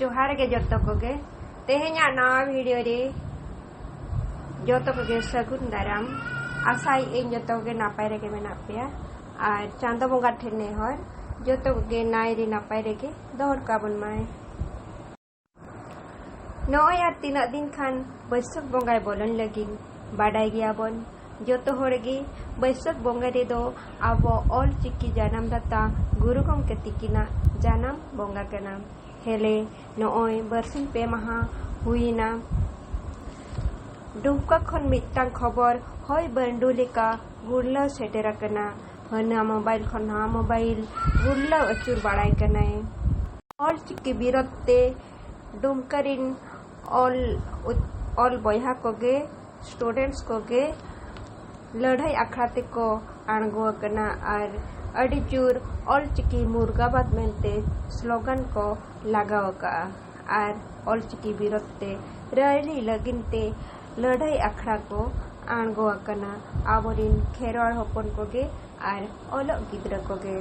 जोहार के जोतो कोगे तेहेnya नवा वीडियो रे जोतो कोगे सगुन दाराम आसाई इन जोतो कोगे नापाय रेगे मेना पेया और चांदो बंगा ठेने हर जोतो कोगे नाय रे नापाय रेगे दोहर काबन माय नोया तीना दिन खान बैसाख बंगाय बोलन लगिन बाडाय गियाबन जोतो होरगे बैसाख बंगा रे दो आबो ऑल चिकी जानम दाता गुरु गंके तिकिना जानम बंगा कना हेले नोय बरसिन पे महा हुईना दुमका खन मिट्टां खबर हय बंडू लेका गुरला सेटेरा कना हना मोबाइल खन हा मोबाइल गुरला अचुर बाड़ाय कनाय ऑल चिकी बिरते दुमकरिन ऑल बयहा कोगे स्टूडेंट्स कोगे लड़ाई अखड़ाते को आणगो कना और अड़ी चूर ऑल चिकी मुर्गाबाद मेंते स्लोगन को लगाव का और ऑल चिकी बिरते रैली लगिनते लड़ाई अखड़ा को आणगो कना आबोरिन खेरवाड़ हपन कोगे और ओलो गिद्रा कोगे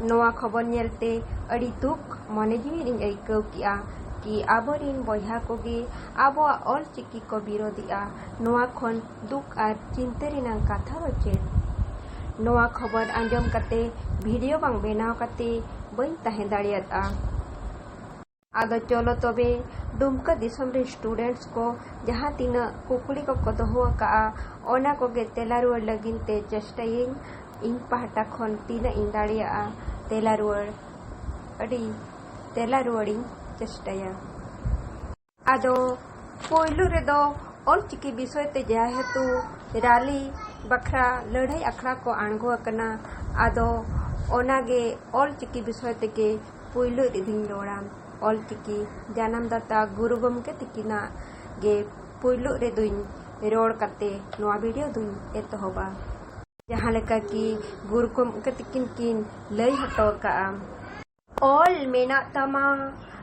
नोआ खबर नेलते अड़ी दुख मने जीवी रिंग आइकव किया कि आबोरिन बयहा कोगे आबो ऑल चिकी को विरोधिया नोआ खन दुख और चिंता रिनां कथा रचेत नोआ खबर आंजम कते वीडियो बांग बेनाव कते बइन तहे दाड़ियाता आदो चलो तबे दुमका दिसम रे स्टूडेंट्स को जहाँ तीना कुकड़ी को दोहो का ओना कोगे तेला रुआड़ लगिन ते चेष्टाइन इन पहाटा खन तीना इन दाड़िया तेला रुआड़ अड़ी तेला रुआड़ी चेष्टाया आदो पोइलु रे दो ऑल चिकी विषय ते जेहेतु राली बखरा लड़ाई अखड़ा को आणगो कना आदो ओनागे ऑल चिकी विषय तेगे पुइलु रिदिन रोड़ा ऑल चिकी जानम दाता गुरु गमके तिकिना गे पुइलु रे दुइन रोड़ कते नोआ वीडियो दुइन एतहोबा जहाँ लेका कि गुरु गमके तिकिन किन लई हटो का ऑल मेना तमा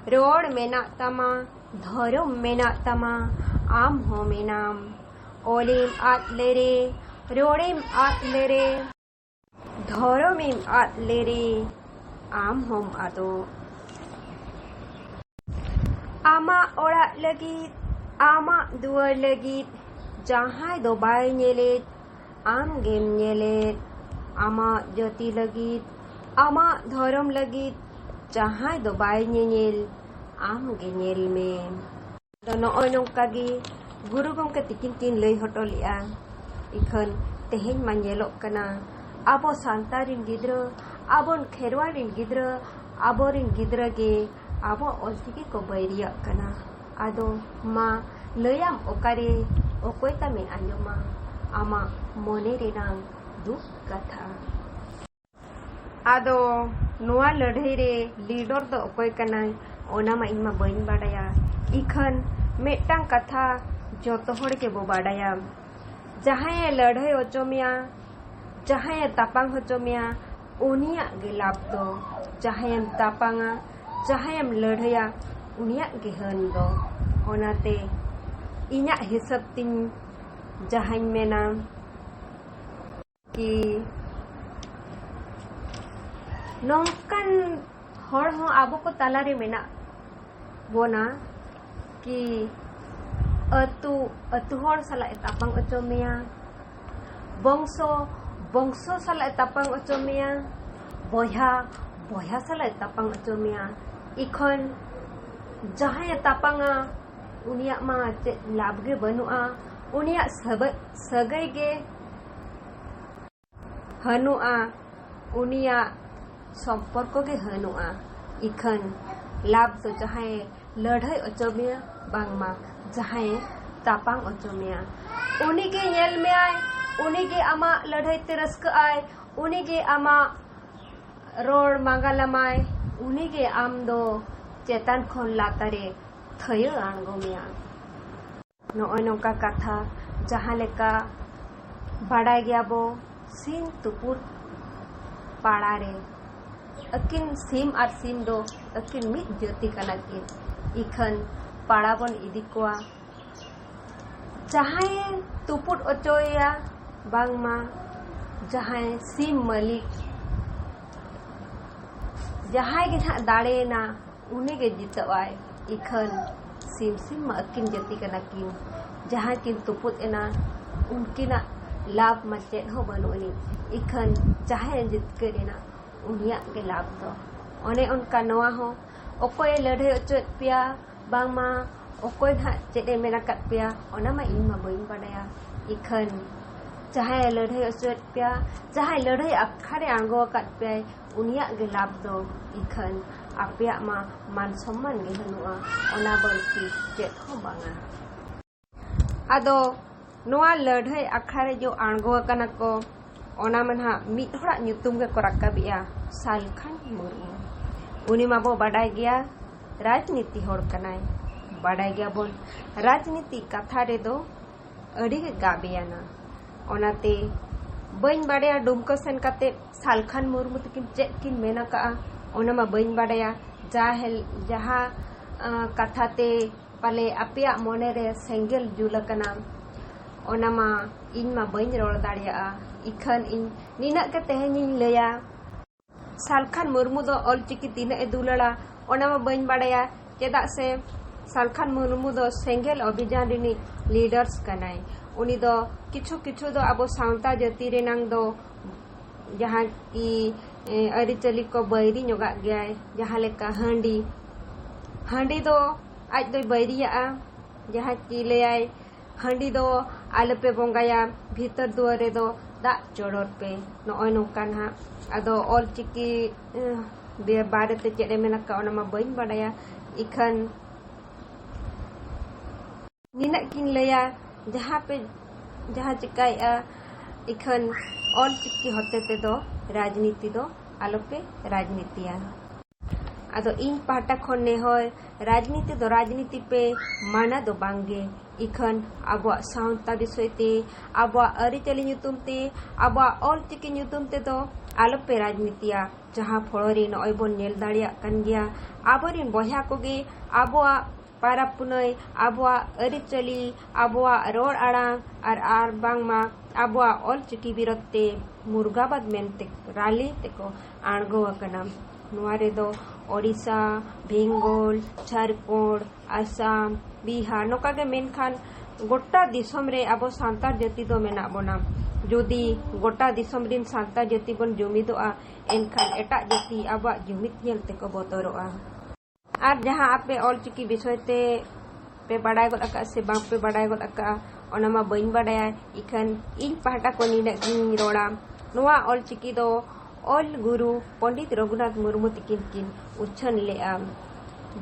रोड़ मेना तमा धर्म मेना तमा आम हो मेनाम ओलिम आत लेरे रोड़ेम आत लेरे धर्मेम आत लेरे आम होम आदो आमा ओड़ा लगित आमा दुआर लगित जहाँ दो बाय नेलेत आम गेम नेलेत आमा ज्योति लगित आमा धर्म लगित जहाँ दो बाय नेल आम गे नेल में दोनों नौका गे गुरु गमके तिकिन किन लई हटो लिया इखन तेहेन मा नेलोग कना आबो सांतारिन गिद्रा आबोन खेरवाड़िन गिद्रा आबोरिन गिद्रा गे आबो ऑलचिकी को बैरिया कना आदो मा लयाम ओकारे ओकोयता में आंजमा आमा मोने रेनां दुख कथा आदो नोआ लड़ाई रे लीडर दो ओकोय कना ओना मा इनमा बइन बाडाया इखन मेटांग कथा जोतो होड़ के बो बाडाया जहाँ लड़ाई होचोमिया जहाँ तापांग होचोमिया उनिया गे लाभ दो जहाँ तापांगा जहाँ लड़ाइया उनिया गे हन दो ओनाते इन्या हिसाब तीन जहाँ मेना कि नौकन हर हो आबो को तालारे मेना बोना कि अतु हर साला तापांग अचोमिया बंशो साला तापांग अचोमिया बया साला तापांग अचोमिया इखन जहाँ तापांगा उनिया मा लाभ गे बनुआ उनिया सगै गे हनुआ उनिया संपर्क गे हनुआ इखन लाभ तो जहाँ लड़ाई अचोमिया बांगमा जहाँ तापांग अचोमिया उनी गे नेल में आए उनी गे आमा लड़ाई ते रस्क आए उनी गे आमा रोड मांगालमाय उनी गे आम दो चेतान खन लातारे थय आणगोमिया नोय नोका कथा जहाँ लेका बाडाय गया बो सीम तुपुर पाड़ा रे अकिन सीम और सीम दो अकिन मित ज्योति कना के इखन पाड़ा बन इदी कोआ जहाँ तुपुर अचोया बांगमा जहाँ सीम मलिक जहाँ गे ना दाड़े ना ᱩᱱᱤ ᱜᱮ ᱡᱤᱛᱟᱹᱜᱼᱟᱭ ᱤᱠᱷᱟᱹᱱ ᱥᱤᱢ ᱥᱤᱢ ᱢᱟ ᱟᱹᱠᱤᱱ ᱡᱟᱹᱛᱤ ᱠᱟᱱᱟ ᱠᱤᱱ ᱡᱟᱦᱟᱸ ᱠᱤᱱ ᱛᱩᱯᱩᱫ ᱮᱱᱟ उनकिना लाभ मा चेद हो बनुनी इखन चाहे जितकर एना उनिया के लाभ दो ओने उनका नवा हो ओकोय लड़े अचोत पिया बांगमा ओकोय ना चेदे मेना कत पिया ओना मा इन मा बइन बडाया इखन चाहे लड़े अचोत पिया चाहे लड़े अखारे आंगो कत पिया उनिया के लाभ दो इखन आपिया मा मान सम्मान गे हनुआ ओना बल्कि चेद हो बांगा आदो नोआ लड़ाई अखारे जो आंगो कना को ओना मनहा मिट होड़ा ᱧᱩᱛᱩᱢ गे को रकाबिया सालखान मुर्मू उनी माबो बाडाय गया राजनीति होड़ कनाय बाडाय गया बोन राजनीति कथा रे दो अड़ी गे गाबियाना ओनाते बइन बाडया डुमको सेन काते सालखान मुर्मू तकिन चेक किन मेना का ओना मा बइन बाडया जहा कथाते पाले अपिया मोने रे सेंगेल जुलकना ओना मा इन मा बइन रोड़ दाड़िया इखन इन निना के तेहेनिन लया सालखान मुर्मू दो ऑलचिकी तीना ए दुलड़ा ओना मा बइन बाड़ाया चेदा से सालखान मुर्मू दो सेंगेल अभियान रिनी लीडर्स कनाय उनी दो किछु किछु दो अब सावता जाति रेनांग दो जहां की अरिचली को बैरी नोगा गया जहां लेका हांडी दो आज दो बैरिया जहां की लेआय हांडी दो आले पे बोंगाया भीतर दुआरे दो दा चोड़ोर पे नोय नोकान हा आदो ऑलचिकी बे बारेते चेदे मेना का ओना मा बइन बाडाया इखन निना किन लया जहां चिकाया इखन ऑलचिकी होते ते दो राजनीति दो आलो पे राजनीतिया आदो इन पाटा खन ने होय राजनीति पे माना दो बांगे इखन आबो सावता विषयते आबो अरिचली ᱧᱩᱛᱩᱢते आबो ऑलचिकी ᱧᱩᱛᱩᱢते दो आलो पे राजनीतिया जहां फळोरी नय बोन नेल दाड़िया कन गया आबोरिन बया कोगे आबो पारा पुनय आबो अरिचली आबो रोड आड़ांग आर बांगमा आबो ऑलचिकी बिरते मुर्गाबाद मेनते राली तेको आणगो अकना नुआ रे दो ओडिशा बेंगल झारखंड आसाम बिहार नोका के मेनखान गोटा दिसम रे आबो सांतार जाति दो मेना बोना जोदी गोटा दिसम रिन सांतार जाति बन जुमिदोआ एनखान एटा जाति आबा जुमिद नेल तेको बतरोआ आर जहां आपे ऑलचिकी विषयते पे बाडाय गद अका से बाप पे बाडाय गद अका ओना मा बइन बाडाया इखन इन पाहटा को निना गिन रोड़ा नोआ ऑलचिकी दो ऑल गुरु पंडित रघुनाथ मुर्मू तकिन किन उच्छन लेआ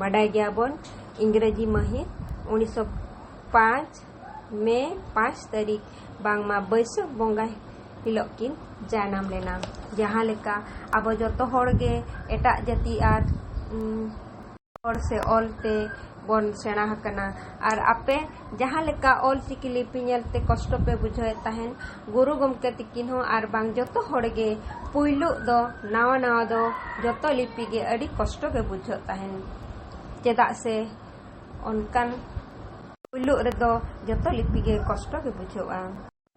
बाडाय गया बोन इंग्रेजी महित 1905 में 5 तारीख बांगमा बैसाख बंगा हिलोग किन जानाम लेना जहां लेका अब जतो होड़गे एटा जाति आर और से ऑलते बन सेना हकना आर आपे जहां लेका ऑलचिकी लिपि नेलते कष्ट पे बुझे तहन गुरु गमके तिकिन हो आर बांग जतो होड़गे पुइलु दो नावा दो जतो लिपि गे अड़ी कष्ट के बुझे तहन चेदा से उनकान पुइलु रे दो जतो लिपि गे कष्ट के बुझोआ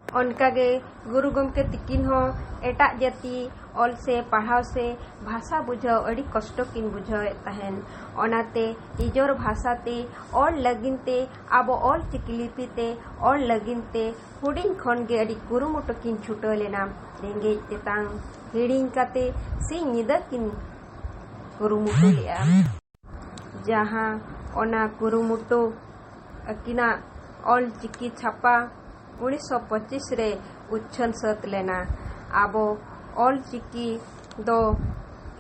उनका गे गुरु गमके तिकिन हो एटा जाति ऑल से पढ़ाव से भाषा बुझो अड़ी कष्ट किन बुझे तहन ओनाते इजोर भाषाते और लगिनते आबो ऑल चिकी लिपिते और लगिनते हुडिंग खन गे अड़ी कुरुमुटो किन छुटो लेना रेंगे तेतांग हिडिंग काते सिंग निदा किन कुरुमुटो लेआ जहां ओना कुरुमुटो अकिना ऑल चिकी छापा 1925 रे उच्छन सत लेना आबो ऑलचिकी दो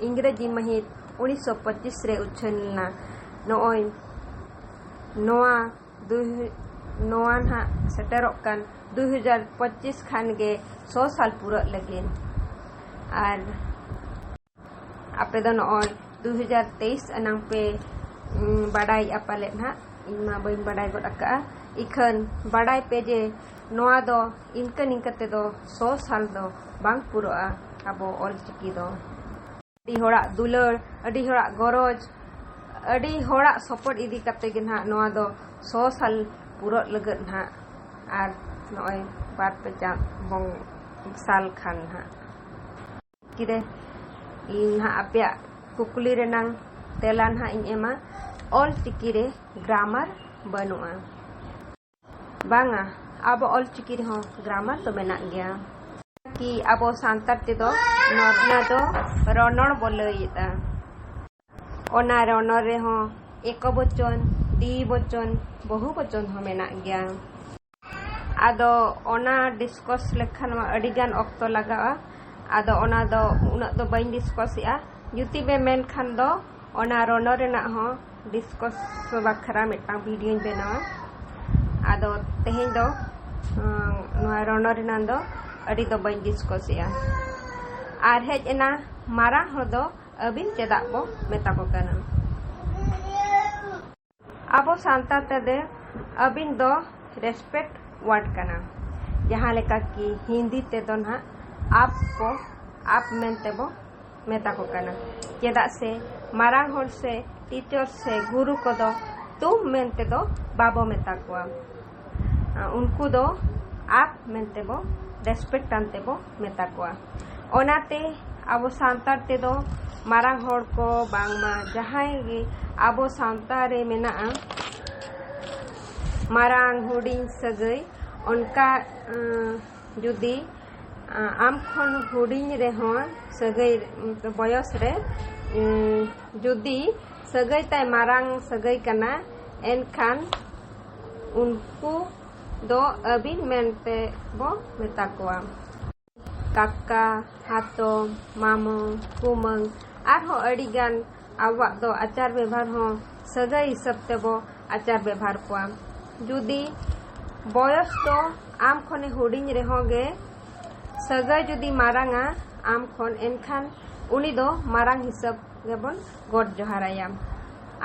इंग्रेजी महित 1925 रे उच्छन लेना नोय नोआ ना सेटेरोक कान 2025 खान गे 100 साल पूरा लगिन आर आपे दो नोय 2023 अनांग पे बाडाई अपाले ना इनमा बइन बाडाई गड अका इखन बाडाई पे जे नोआ दो इनका ते दो 100 साल दो बांग पुरोआ आबो ऑलचिकी दो अडी होड़ा दुलड़ अडी होड़ा गरज अडी होड़ा सपोर्ट इदी कते गे ना नोआ दो 100 साल पूरा लगत ना आर नोय बार पे जा बंग साल खान ना किरे इन हा आपया कुकुली रेनांग तेला नहा इन एमा ऑल चिकी रे ग्रामर बनुआ बांगा अब ऑल चिकी रे हो ग्रामर तो मेना गया कि अब सांतार ते दो नॉर्ना दो रणर बोलैता ओना रणर रे हो एक वचन दी वचन बहु वचन हो मेना गया आदो ओना डिस्कस लेखान मा अडी गान ऑक्तो लगावा आदो ओना दो उना दो बाइन डिस्कस या जुती बे मेन खान दो ओना रणर रेना हो डिस्कस बखरा मेटा वीडियो बनावा आदो तेहें दो नोआ रणर रेना दो अड़ी दो बाइन डिस्कस या आर हेज एना मारा हो दो अबिन चेदा बो मेता को कना आबो सांता तदे अबिन दो रेस्पेक्ट वर्ड कना जहाँ लेका कि हिंदी ते दो ना आपको आप मेनते बो मेता को कना चेदा से मारांग होर से टीचर से गुरु को दो तुम मेनते दो बाबो मेता को उनको दो आप मेनते बो रेस्पेक्ट आनते बो मेता को ओनाते आबो सांतार ते दो मारांग होर को बांगमा जहाँ गे आबो सांतार रे मेना मारांग हुडिंग सगै उनका जुदी आम खन हुडिंग रे हो सगै बयस रे जुदी सगै ताय मारांग सगै कना एनखान उनको दो अबिन मेनते बो मेता कोआ काका हातो मामो कुमंग आरो अडिगान आवा दो आचार व्यवहार हो सगै हिसाब ते बो आचार व्यवहार कोआ जुदी बयस तो आम खने हुडिंग रे होगे सगै जुदी मारांगा आम खन एनखान उनी दो मारांग हिसाब गेबन गड जोहाराया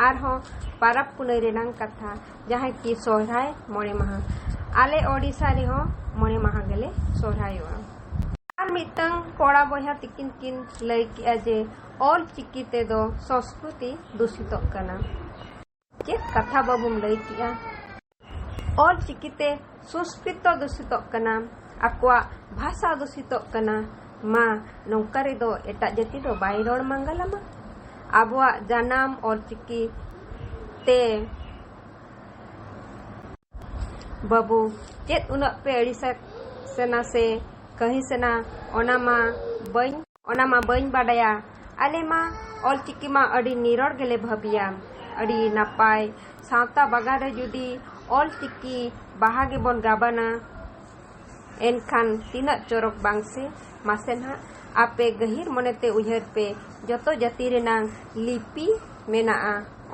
आर हो पाराब पुनई रेनांग कथा जहाँ कि सोहराय मोणे माहा आले ओडिसा रे हो मोणे माहा गेले सोहरायोआ आर मितंग कोड़ा बया तिकिन किन लई किया जे ऑल चिकी ते दो संस्कृति दूषित कना जे कथा बाबुम लई किया ऑल चिकी ते संस्कृत दूषित कना आकुआ भाषा दूषित कना मा नौकरी दो एटा जति दो बाई रोड मंगलमा आबुआ जानाम ऑल चिकी ते बाबू चेत उना पे अड़िसा सेना से कहीं सेना ओनामा बइन बाडाया आले मा ऑल चिकी मा अड़ी निरड़ गेले भबिया अड़ी नापाय सावता बागा रे जुदी ऑल चिकी बाहागे बन गाबाना एनखान तीना चोरक बांगसे मासेना आपे गहिर मनेते उयहर पे जतो जाति रेनांग लिपि मेना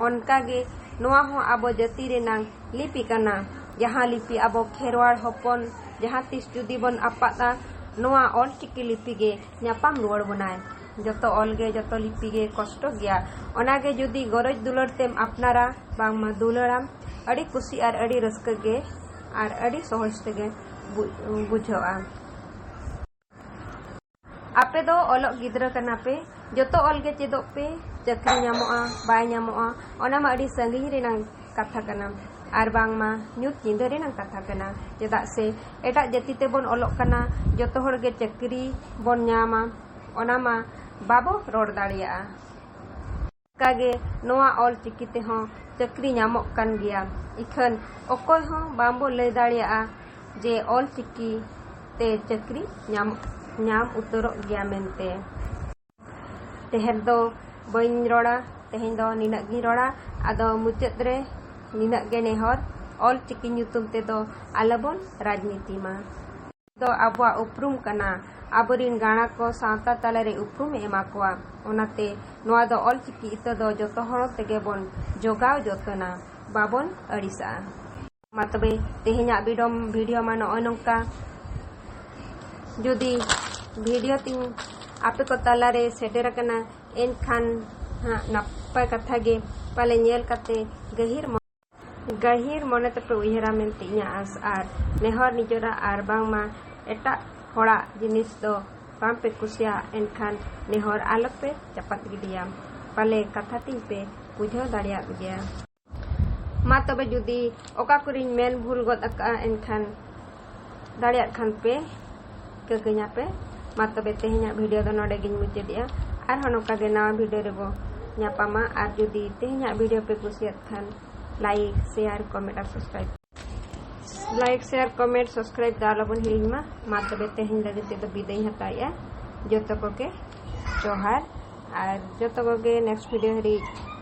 ओनकागे नोआ हो आबो जाति रेनांग लिपि कना जहाँ लिपि आबो खेरवाड़ हपन जहाँ तीस जुदी बन आपाता नोआ ऑल चिकी लिपि गे न्यापाम रुआड़ बनाए जतो ऑल गे जतो लिपि गे कष्ट गया ओनागे जुदी गरज दुलर तेम अपनारा बांगमा दुलराम अड़ी कुसी आर अड़ी रस्क गे आर अड़ी सहज तेगे बुझा आपे दो ओलग गिद्रा कना पे जतो ऑल गे चेदो पे चक्री नामोआ बाय नामोआ ओना मा अड़ी संगिही रेनांग कथा कना आर बांगमा न्यूत चिंदा रेनांग कथा कना चेदा से एटा जाति ते बन ओलग कना जतो हर गे चक्री बन न्यामा ओना मा बाबो रोड दाड़िया कागे नोआ ऑल चिकी ते हो चक्री नामक कान गया इखन ओकोय हो बांबो लय दाड़िया जे ऑल चिकी ते चक्री नाम उतरो गया मेनते तेहर दो बइन रोड़ा तेहें दो निनक गी रोड़ा आदो मुचाद रे निनक गे नेहर ऑल चिकी ᱧᱩᱛᱩᱢ ते दो आलबन राजनीति मा दो आबुआ उपरुम कना आबरिन गाणा को सावता ताला रे उपरुम एमा कोआ ओनाते नोआ दो ऑल चिकी इतो दो जतो हर तेगे बन जोगाव जतना बाबन अड़िसा मा तबे तेहेኛ वीडियो मा नय नंका जुदी वीडियो तिन आपे को ताला रे सेटेर कना एनखान नापाय कथा गे पाले नेल काते गहिर मने तपे उयहरा मेनते इया आस आर नेहर निजरा आर बांगमा एटा होड़ा जिनिस दो बांपे कुसिया एनखान नेहर आलोपे चपात गिडिया पाले कथा तिन पे बुझाव दाड़िया गया मा तबे जुदी ओका कुरिन मेन भूल गद अका एनखान दाड़िया खान पे कगenya पे मा तबे तेहेኛ वीडियो दो नोडे गिन मुचादिया आर नोका गे नवा video रेबो nyapama ar judi tehnya video pe kusiat khan like share comment ar subscribe like share comment subscribe dalabon hilma matabe tehnya lagi te bidai hataya joto koge johar ar joto koge next video hari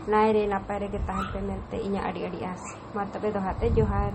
nai re napare ke tahan pe mente inya adi adi as matabe dohate johar।